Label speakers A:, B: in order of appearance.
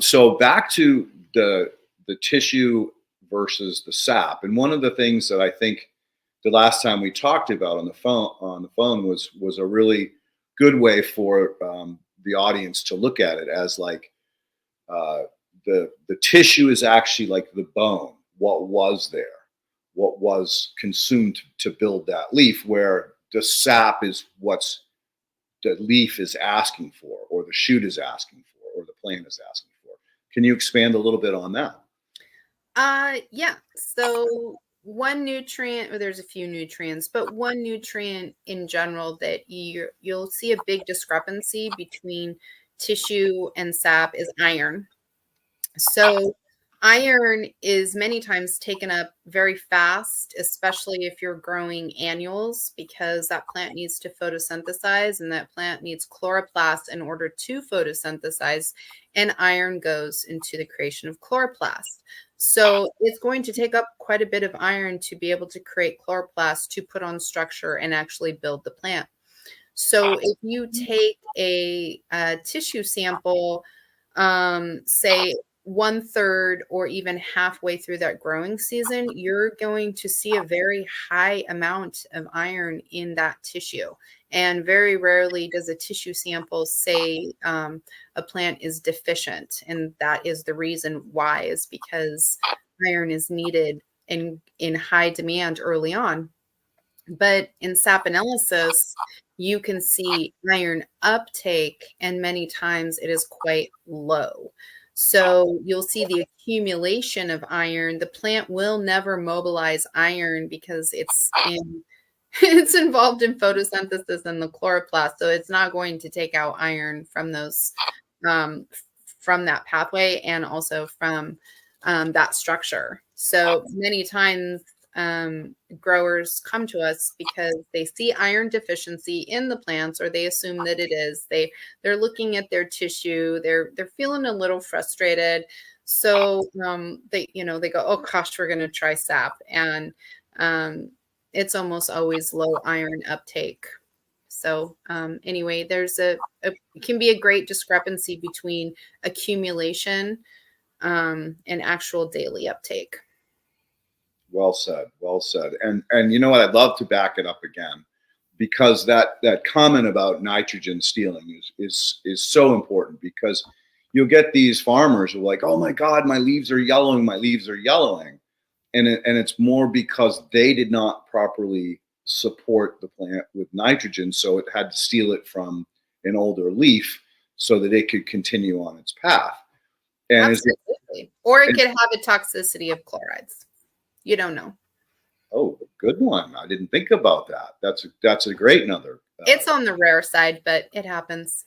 A: So back to the tissue versus the sap, and one of the things that I think the last time we talked about on the phone was a really good way for the audience to look at it as like uh, the tissue is actually like the bone, what was there, what was consumed to build that leaf, where the sap is what's the leaf is asking for, or the shoot is asking for, or the plant is asking for. Can you expand a little bit on that?
B: Yeah. So one nutrient, or there's a few nutrients, but one nutrient in general that you'll see a big discrepancy between tissue and sap is iron. So iron is many times taken up very fast, especially if you're growing annuals, because that plant needs to photosynthesize and that plant needs chloroplast in order to photosynthesize. And iron goes into the creation of chloroplast. So it's going to take up quite a bit of iron to be able to create chloroplast to put on structure and actually build the plant. So if you take a tissue sample, say 1/3 or even halfway through that growing season, you're going to see a very high amount of iron in that tissue. And very rarely does a tissue sample say a plant is deficient. And that is the reason why, is because iron is needed in high demand early on. But in sap analysis, you can see iron uptake, and many times it is quite low. So you'll see the accumulation of iron. The plant will never mobilize iron because it's involved in photosynthesis and the chloroplast. So it's not going to take out iron from those from that pathway and also from that structure. So many times growers come to us because they see iron deficiency in the plants, or they assume that it is. They're looking at their tissue. They're feeling a little frustrated. So they go, oh gosh, we're going to try sap, and it's almost always low iron uptake. So anyway, it can be a great discrepancy between accumulation and actual daily uptake.
A: Well said. Well said. And you know what? I'd love to back it up again, because that comment about nitrogen stealing is so important, because you'll get these farmers who are like, oh my God, my leaves are yellowing, my leaves are yellowing. And it's more because they did not properly support the plant with nitrogen. So it had to steal it from an older leaf so that it could continue on its path. And
B: absolutely. Or it could have a toxicity of chlorides. You don't know.
A: Oh, good one. I didn't think about that. That's a great another.
B: It's on the rare side, but it happens.